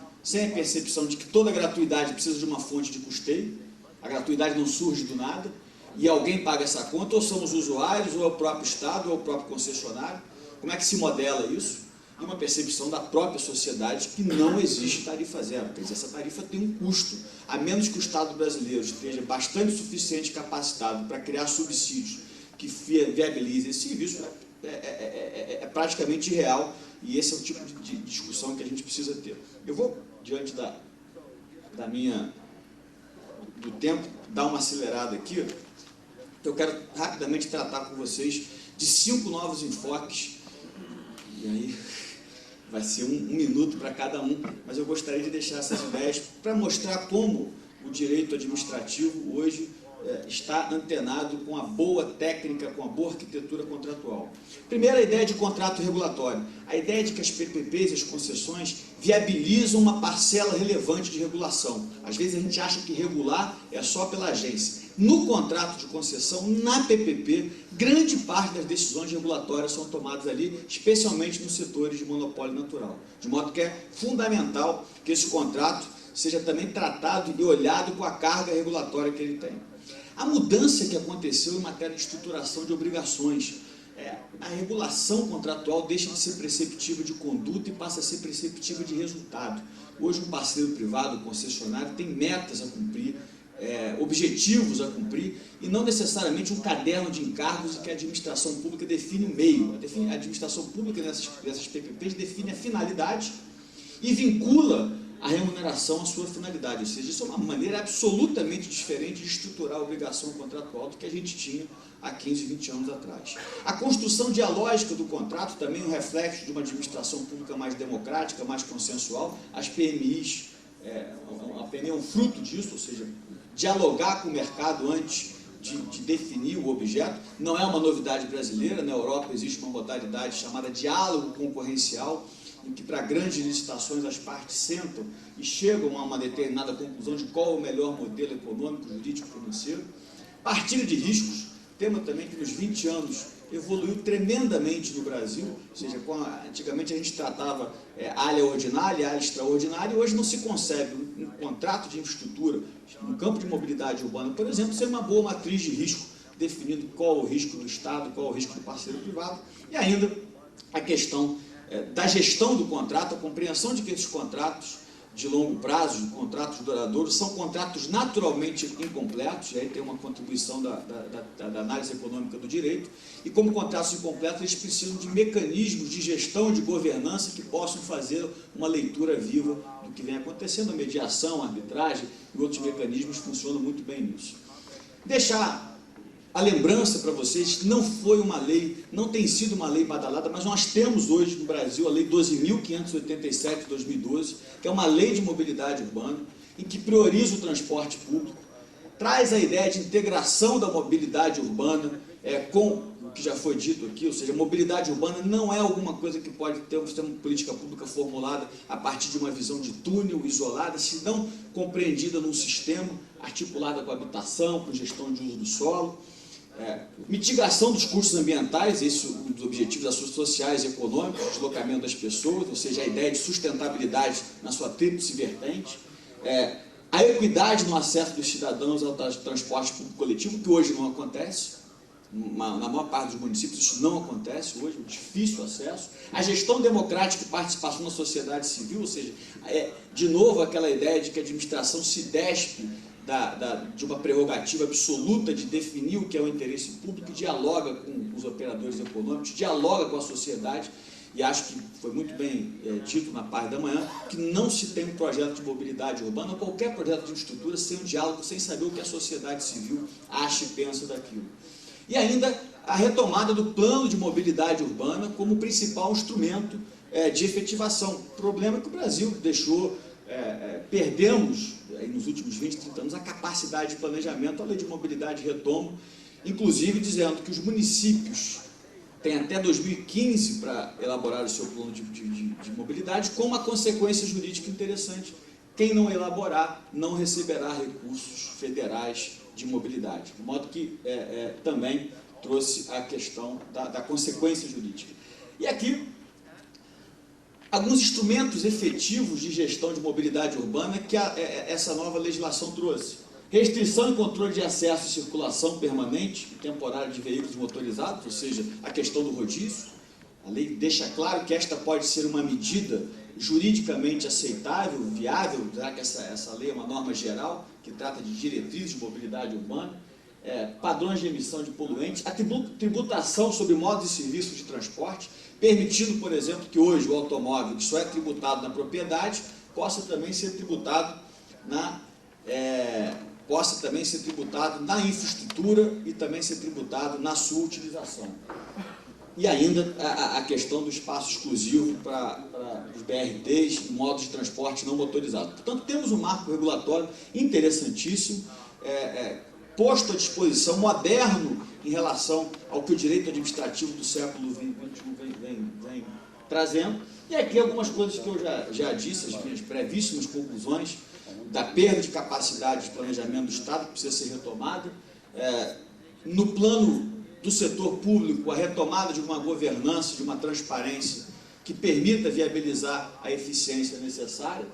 de que toda gratuidade precisa de uma fonte de custeio, a gratuidade não surge do nada, e alguém paga essa conta, ou são os usuários, ou é o próprio Estado, ou é o próprio concessionário. Como é que se modela isso? E uma percepção da própria sociedade que não existe tarifa zero. Quer dizer, essa tarifa tem um custo, a menos que o Estado brasileiro esteja bastante suficiente capacitado para criar subsídios que viabilizem esse serviço, é praticamente irreal, e esse é o tipo de discussão que a gente precisa ter. Eu vou, diante do tempo, dar uma acelerada aqui. Eu quero rapidamente tratar com vocês de 5 novos enfoques. E aí vai ser um minuto para cada um, mas eu gostaria de deixar essas ideias para mostrar como o direito administrativo hoje está antenado com a boa técnica, com a boa arquitetura contratual. Primeiro, a ideia de contrato regulatório. A ideia de que as PPPs e as concessões viabilizam uma parcela relevante de regulação. Às vezes a gente acha que regular é só pela agência. No contrato de concessão, na PPP, grande parte das decisões regulatórias são tomadas ali, especialmente nos setores de monopólio natural. De modo que é fundamental que esse contrato seja também tratado e olhado com a carga regulatória que ele tem. A mudança que aconteceu em matéria de estruturação de obrigações. A regulação contratual deixa de ser preceptiva de conduta e passa a ser preceptiva de resultado. Hoje, um parceiro privado, um concessionário, tem metas a cumprir, objetivos a cumprir, e não necessariamente um caderno de encargos em que a administração pública define o meio. A administração pública dessas PPPs define a finalidade e vincula a remuneração à sua finalidade. Ou seja, isso é uma maneira absolutamente diferente de estruturar a obrigação contratual do que a gente tinha há 15, 20 anos atrás. A construção dialógica do contrato também é um reflexo de uma administração pública mais democrática, mais consensual. As PMIs, a PMI é um fruto disso, ou seja, dialogar com o mercado antes de definir o objeto. Não é uma novidade brasileira, na Europa existe uma modalidade chamada diálogo concorrencial, em que para grandes licitações as partes sentam e chegam a uma determinada conclusão de qual é o melhor modelo econômico, jurídico, financeiro. Partilha de riscos, tema também que nos 20 anos evoluiu tremendamente no Brasil, ou seja, antigamente a gente tratava área ordinária, área extraordinária, e hoje não se concebe um contrato de infraestrutura no campo de mobilidade urbana, por exemplo, ser uma boa matriz de risco, definindo qual é o risco do Estado, qual é o risco do parceiro privado, e ainda a questão da gestão do contrato, a compreensão de que esses contratos de longo prazo, contratos duradouros, são contratos naturalmente incompletos, e aí tem uma contribuição da análise econômica do direito, e como contratos incompletos, eles precisam de mecanismos de gestão, de governança, que possam fazer uma leitura viva do que vem acontecendo. A mediação, a arbitragem e outros mecanismos funcionam muito bem nisso. Deixar a lembrança para vocês que não foi uma lei, não tem sido uma lei badalada, mas nós temos hoje no Brasil a Lei 12.587 de 2012, que é uma lei de mobilidade urbana, em que prioriza o transporte público, traz a ideia de integração da mobilidade urbana com o que já foi dito aqui, ou seja, a mobilidade urbana não é alguma coisa que pode ter uma política pública formulada a partir de uma visão de túnel, isolada, se não compreendida num sistema, articulada com habitação, com gestão de uso do solo. Mitigação dos custos ambientais, esse é um dos objetivos das ações sociais e econômicas, deslocamento das pessoas, ou seja, a ideia de sustentabilidade na sua tríplice vertente. A equidade no acesso dos cidadãos ao transporte público coletivo, que hoje não acontece. Na maior parte dos municípios isso não acontece hoje, um difícil acesso. A gestão democrática e participação da sociedade civil, ou seja, de novo aquela ideia de que a administração se despe de uma prerrogativa absoluta de definir o que é o interesse público, dialoga com os operadores econômicos, dialoga com a sociedade, e acho que foi muito bem dito na parte da manhã, que não se tem um projeto de mobilidade urbana, ou qualquer projeto de infraestrutura, sem um diálogo, sem saber o que a sociedade civil acha e pensa daquilo. E ainda a retomada do plano de mobilidade urbana como principal instrumento de efetivação. O problema é que o Brasil deixou, perdemos nos últimos 20, 30 anos a capacidade de planejamento. A lei de mobilidade retoma, inclusive dizendo que os municípios têm até 2015 para elaborar o seu plano de mobilidade, com uma consequência jurídica interessante. Quem não elaborar não receberá recursos federais de mobilidade, de modo que também trouxe a questão da consequência jurídica. E aqui, alguns instrumentos efetivos de gestão de mobilidade urbana que essa nova legislação trouxe. Restrição e controle de acesso e circulação permanente e temporária de veículos motorizados, ou seja, a questão do rodízio. A lei deixa claro que esta pode ser uma medida juridicamente aceitável, viável, já que essa lei é uma norma geral, que trata de diretrizes de mobilidade urbana, padrões de emissão de poluentes, a tributação sobre modos e serviços de transporte, permitindo, por exemplo, que hoje o automóvel, que só é tributado na propriedade, possa também ser tributado na infraestrutura e também ser tributado na sua utilização. E ainda a questão do espaço exclusivo para os BRTs e modos de transporte não motorizados. Portanto, temos um marco regulatório interessantíssimo, posto à disposição, moderno em relação ao que o direito administrativo do século XXI vem trazendo. E aqui algumas coisas que eu já disse, as minhas brevíssimas conclusões, da perda de capacidade de planejamento do Estado, que precisa ser retomada. No plano do setor público, a retomada de uma governança, de uma transparência que permita viabilizar a eficiência necessária.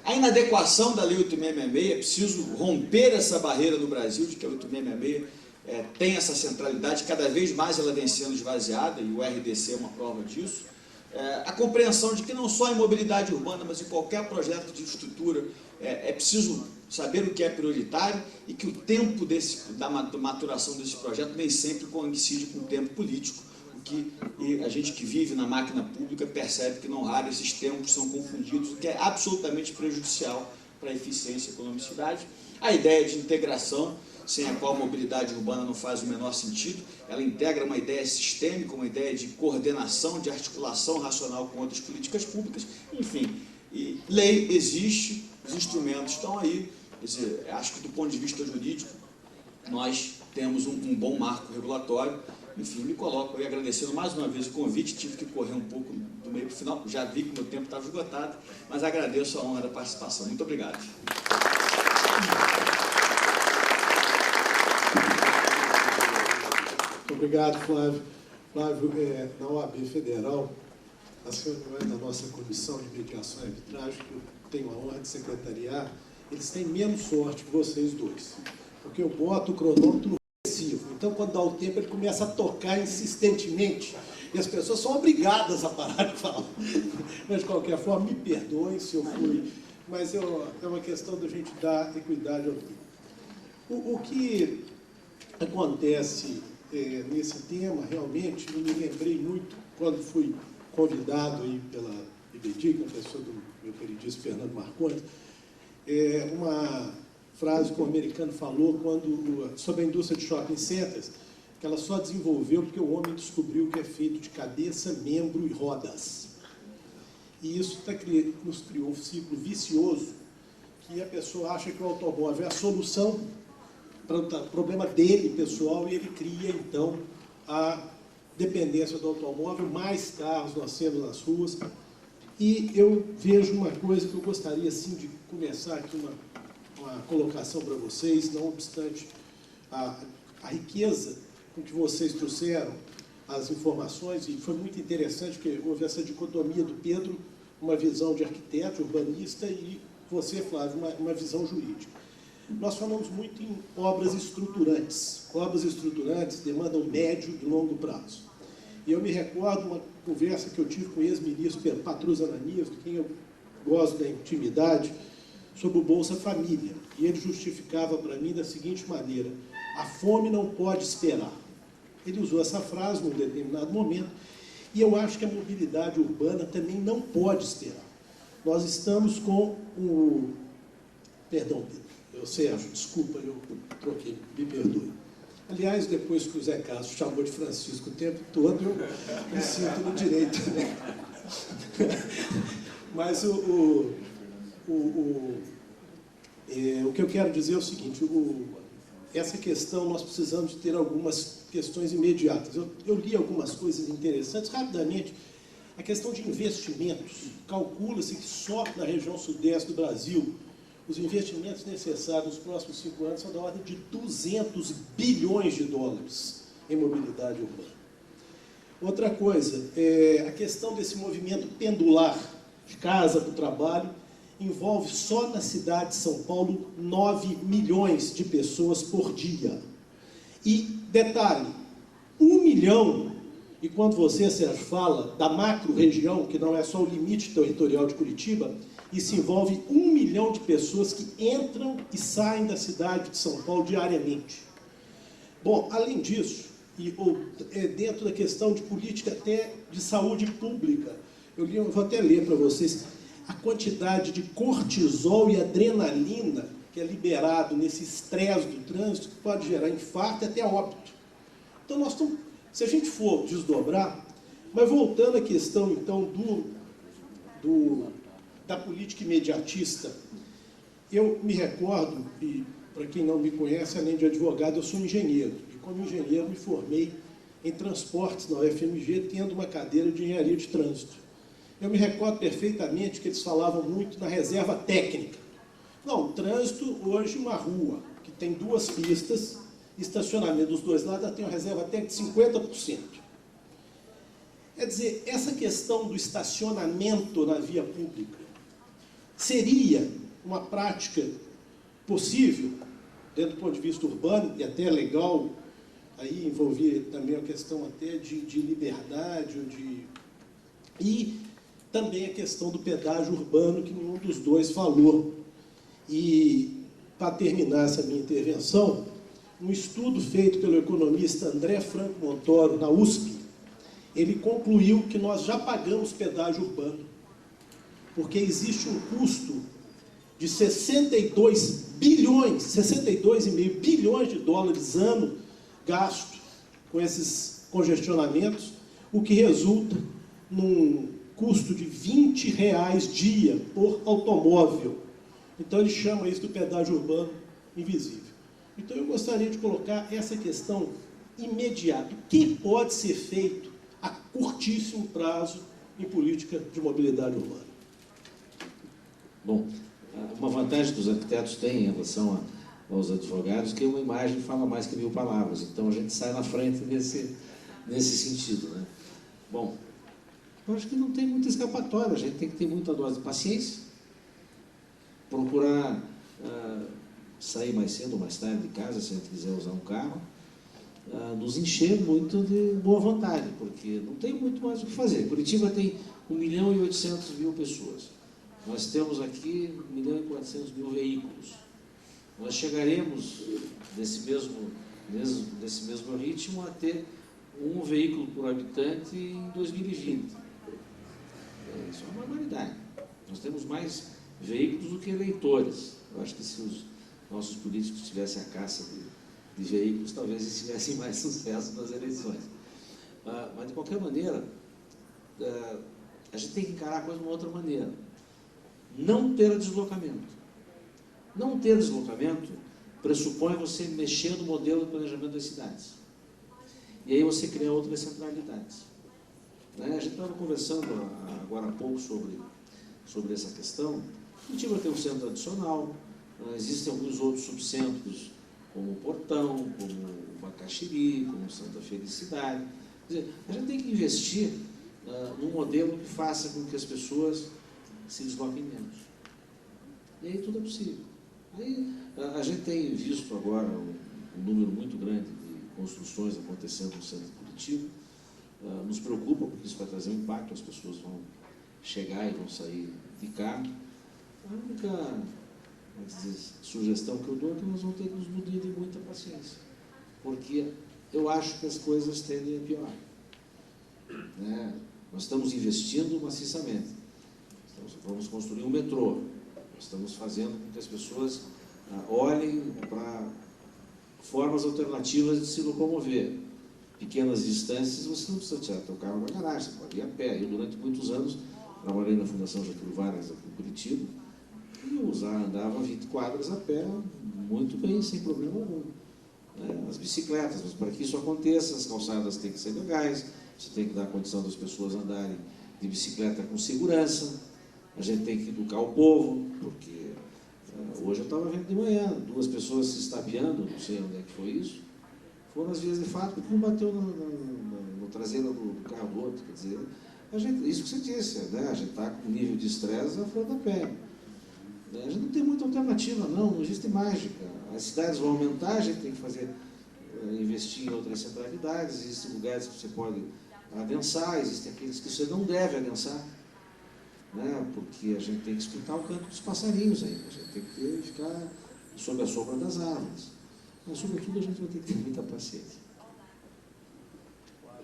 A inadequação da Lei 8666, é preciso romper essa barreira no Brasil, de que a 8666 tem essa centralidade, cada vez mais ela vem sendo esvaziada, e o RDC é uma prova disso. A compreensão de que não só em mobilidade urbana, mas em qualquer projeto de infraestrutura, é preciso saber o que é prioritário e que o tempo da maturação desse projeto nem sempre coincide com o tempo político, e a gente que vive na máquina pública percebe que não raro esses tempos são confundidos, o que é absolutamente prejudicial para a eficiência e economicidade. A ideia de integração, sem a qual a mobilidade urbana não faz o menor sentido, ela integra uma ideia sistêmica, uma ideia de coordenação, de articulação racional com outras políticas públicas, enfim. E lei existe, os instrumentos estão aí, quer dizer, acho que do ponto de vista jurídico, nós temos um bom marco regulatório. Enfim, me coloco aí agradecendo mais uma vez o convite, tive que correr um pouco do meio para o final, já vi que o meu tempo estava esgotado, mas agradeço a honra da participação. Muito obrigado. Muito obrigado, Flávio. Flávio, na OAB Federal, a senhora é da nossa Comissão de Mediação e Arbitragem, que eu tenho a honra de secretariar, eles têm menos sorte que vocês dois, porque eu boto o cronômetro regressivo. Então, quando dá o tempo, ele começa a tocar insistentemente, e as pessoas são obrigadas a parar de falar. Mas, de qualquer forma, me perdoem se eu fui, mas é uma questão da gente dar equidade ao tempo. O que acontece nesse tema, realmente, eu me lembrei muito, quando fui convidado aí pela IBD, com a pessoa do meu queridíssimo Fernando Marcondes, uma frase que o americano falou sobre a indústria de shopping centers, que ela só desenvolveu porque o homem descobriu que é feito de cabeça, membro e rodas. E isso nos criou um ciclo vicioso, que a pessoa acha que o automóvel é a solução para o problema dele, pessoal, e ele cria, então, a dependência do automóvel, mais carros nós temos nas ruas. E eu vejo uma coisa que eu gostaria, assim, de começar aqui uma colocação para vocês, não obstante a riqueza com que vocês trouxeram as informações, e foi muito interessante, porque houve essa dicotomia do Pedro, uma visão de arquiteto, urbanista, e você, Flávio, uma visão jurídica. Nós falamos muito em obras estruturantes. Obras estruturantes demandam médio e longo prazo. E eu me recordo uma conversa que eu tive com o ex-ministro Patrus Ananias, de quem eu gosto da intimidade, sobre o Bolsa Família. E ele justificava para mim da seguinte maneira: a fome não pode esperar. Ele usou essa frase num determinado momento, e eu acho que a mobilidade urbana também não pode esperar. Nós estamos com o... Perdão, Pedro, Sérgio, desculpa, eu troquei, me perdoe. Aliás, depois que o Zé Carlos chamou de Francisco o tempo todo, eu me sinto no direito também. Mas o que eu quero dizer é o seguinte: essa questão, nós precisamos ter algumas questões imediatas. Eu li algumas coisas interessantes, rapidamente. A questão de investimentos. Calcula-se que só na região sudeste do Brasil, os investimentos necessários nos próximos 5 anos são da ordem de 200 bilhões de dólares em mobilidade urbana. Outra coisa, a questão desse movimento pendular de casa para o trabalho envolve só na cidade de São Paulo 9 milhões de pessoas por dia. E, detalhe, 1 milhão, e quando você, Sérgio, fala da macro-região, que não é só o limite territorial de Curitiba, isso envolve 1 milhão de pessoas que entram e saem da cidade de São Paulo diariamente. Bom, além disso, dentro da questão de política até de saúde pública, eu vou até ler para vocês a quantidade de cortisol e adrenalina que é liberado nesse estresse do trânsito, que pode gerar infarto e até óbito. Então, nós estamos, se a gente for desdobrar, mas voltando à questão, então, da política imediatista, eu me recordo, e para quem não me conhece, além de advogado, eu sou engenheiro. E como engenheiro me formei em transportes na UFMG, tendo uma cadeira de engenharia de trânsito. Eu me recordo perfeitamente que eles falavam muito na reserva técnica. Não, o trânsito, hoje, uma rua que tem 2 pistas, estacionamento dos 2 lados, ela tem uma reserva técnica de 50%. Quer dizer, essa questão do estacionamento na via pública seria uma prática possível, dentro do ponto de vista urbano, e até legal, aí envolvia também a questão até de liberdade, e também a questão do pedágio urbano, que nenhum dos dois falou. E, para terminar essa minha intervenção, um estudo feito pelo economista André Franco Montoro, na USP, ele concluiu que nós já pagamos pedágio urbano, porque existe um custo de 62,5 bilhões de dólares ano gasto com esses congestionamentos, o que resulta num custo de R$20 dia por automóvel. Então, ele chama isso do pedágio urbano invisível. Então, eu gostaria de colocar essa questão imediata. O que pode ser feito a curtíssimo prazo em política de mobilidade urbana? Bom, uma vantagem que os arquitetos têm em relação aos advogados é que uma imagem fala mais que 1000 palavras. Então, a gente sai na frente nesse sentido, né? Bom, eu acho que não tem muita escapatória. A gente tem que ter muita dose de paciência, procurar sair mais cedo ou mais tarde de casa, se a gente quiser usar um carro, nos encher muito de boa vontade, porque não tem muito mais o que fazer. Curitiba tem 1.800.000 pessoas. Nós temos aqui 1.400.000 veículos. Nós chegaremos, desse mesmo ritmo, a ter 1 veículo por habitante em 2020. Isso é uma barbaridade. Nós temos mais veículos do que eleitores. Eu acho que se os nossos políticos tivessem a caça de veículos, talvez eles tivessem mais sucesso nas eleições. Mas, de qualquer maneira, a gente tem que encarar a coisa de uma outra maneira. Não ter deslocamento. Não ter deslocamento pressupõe você mexer no modelo de planejamento das cidades. E aí você cria outras centralidades. A gente estava conversando agora há pouco sobre essa questão. Curitiba tem um centro tradicional, existem alguns outros subcentros, como o Portão, como o Bacaxiri, como Santa Felicidade. Quer dizer, a gente tem que investir num modelo que faça com que as pessoas se desloquem menos. E aí tudo é possível. Aí, a gente tem visto agora um número muito grande de construções acontecendo no centro de Curitiba. Nos preocupa, porque isso vai trazer um impacto, as pessoas vão chegar e vão sair de carro. A única sugestão que eu dou é que nós vamos ter que nos nutrir de muita paciência, porque eu acho que as coisas tendem a piorar. Nós estamos investindo maciçamente, vamos construir um metrô, nós estamos fazendo com que as pessoas olhem para formas alternativas de se locomover. Pequenas distâncias, você não precisa tirar teu carro da garagem, você pode ir a pé. Eu, durante muitos anos, trabalhei na Fundação Getúlio Vargas, aqui em Curitiba, e eu andava 20 quadras a pé, muito bem, sem problema algum. As bicicletas, mas para que isso aconteça, as calçadas têm que ser legais, você tem que dar condição das pessoas andarem de bicicleta com segurança, a gente tem que educar o povo, porque hoje eu estava vendo de manhã, 2 pessoas se estapeando, não sei onde é que foi isso, foram as vias de fato, porque um bateu no traseiro do carro do outro. Quer dizer, isso que você disse, a gente está com um nível de estresse à flor da pele. A gente não tem muita alternativa, não existe mágica. As cidades vão aumentar, a gente tem que investir em outras centralidades, existem lugares que você pode adensar, existem aqueles que você não deve adensar, porque a gente tem que escutar o canto dos passarinhos ainda, a gente tem que ficar sob a sombra das árvores. Mas, sobretudo, a gente vai ter que ter muita paciência.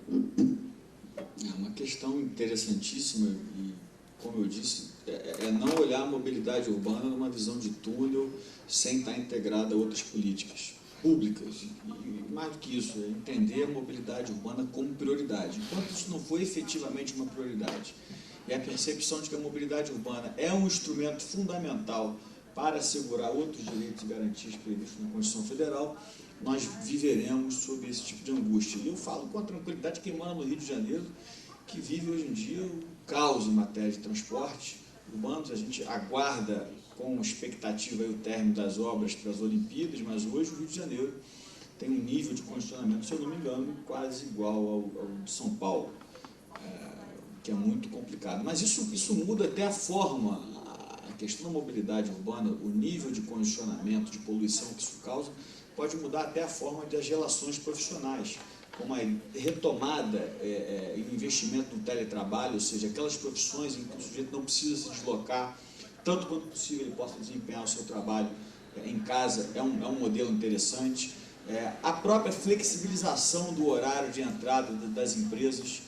É uma questão interessantíssima e, como eu disse, é não olhar a mobilidade urbana numa visão de túnel sem estar integrada a outras políticas públicas. E mais do que isso, é entender a mobilidade urbana como prioridade. Enquanto isso não for efetivamente uma prioridade, e a percepção de que a mobilidade urbana é um instrumento fundamental para assegurar outros direitos e garantias previstos na Constituição Federal, nós viveremos sob esse tipo de angústia. E eu falo com a tranquilidade de quem mora no Rio de Janeiro, que vive hoje em dia o caos em matéria de transporte urbano. A gente aguarda com expectativa o término das obras para as Olimpíadas, mas hoje o Rio de Janeiro tem um nível de congestionamento, se eu não me engano, quase igual ao de São Paulo, que é muito complicado. Mas isso muda até a forma. A questão da mobilidade urbana, o nível de congestionamento, de poluição que isso causa, pode mudar até a forma das relações profissionais, como a retomada e investimento no teletrabalho, ou seja, aquelas profissões em que o sujeito não precisa se deslocar, tanto quanto possível ele possa desempenhar o seu trabalho em casa, é um modelo interessante. A própria flexibilização do horário de entrada das empresas,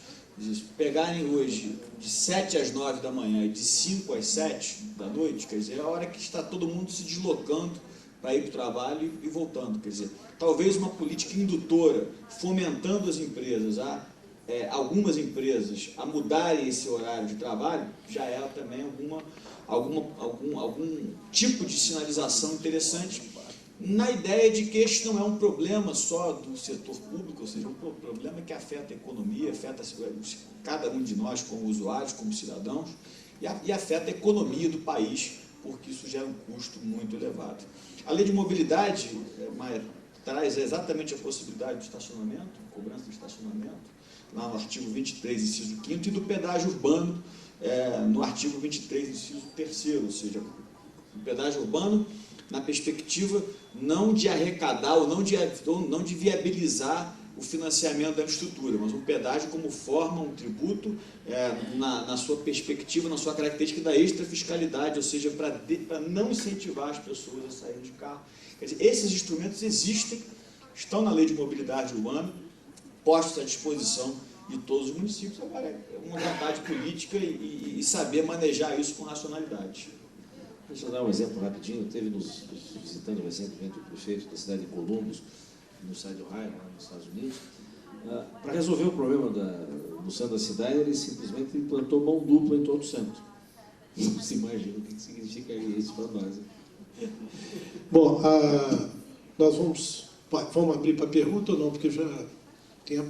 pegarem hoje de 7 às 9 da manhã e de 5 às 7 da noite, quer dizer, é a hora que está todo mundo se deslocando para ir para o trabalho e voltando. Quer dizer, talvez uma política indutora, fomentando as empresas, algumas empresas, a mudarem esse horário de trabalho, já é também algum tipo de sinalização interessante, na ideia de que este não é um problema só do setor público, ou seja, um problema que afeta a economia, afeta cada um de nós como usuários, como cidadãos, e afeta a economia do país, porque isso gera um custo muito elevado. A lei de mobilidade traz exatamente a possibilidade do estacionamento, cobrança de estacionamento, lá no artigo 23, inciso 5º, e do pedágio urbano, no artigo 23, inciso 3º, ou seja, o pedágio urbano na perspectiva não de arrecadar ou não de viabilizar o financiamento da infraestrutura, mas um pedágio como forma, um tributo, na sua perspectiva, na sua característica da extrafiscalidade, ou seja, para não incentivar as pessoas a saírem de carro. Quer dizer, esses instrumentos existem, estão na lei de mobilidade urbana, postos à disposição de todos os municípios. Agora é uma vontade política e saber manejar isso com racionalidade. Deixa eu dar um exemplo rapidinho. Teve nos visitando recentemente o prefeito da cidade de Columbus, no estado de Ohio, lá nos Estados Unidos. Para resolver o problema do centro da cidade, ele simplesmente implantou mão dupla em todo o centro. Não se imagina o que significa isso para nós. Bom, nós vamos abrir para pergunta ou não, porque já tempo.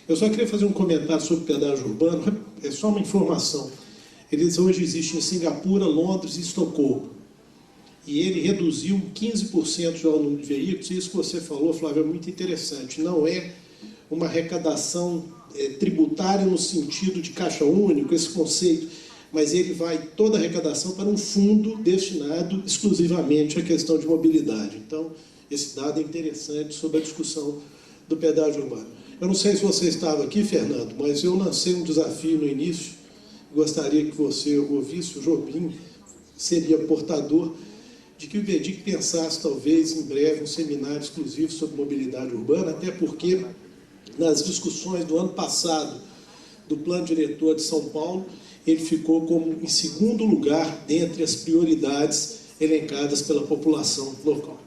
Eu só queria fazer um comentário sobre o pedágio urbano, é só uma informação. Ele hoje existe em Singapura, Londres e Estocolmo. E ele reduziu 15% já o número de veículos, e isso que você falou, Flávio, é muito interessante. Não é uma arrecadação tributária no sentido de caixa único, esse conceito, mas ele vai toda a arrecadação para um fundo destinado exclusivamente à questão de mobilidade. Então, esse dado é interessante sobre a discussão do pedágio urbano. Eu não sei se você estava aqui, Fernando, mas eu lancei um desafio no início, gostaria que você ouvisse, o Jobim seria portador de que o IBEDIC pensasse, talvez, em breve, um seminário exclusivo sobre mobilidade urbana, até porque, nas discussões do ano passado, do Plano Diretor de São Paulo, ele ficou como em segundo lugar dentre as prioridades elencadas pela população local.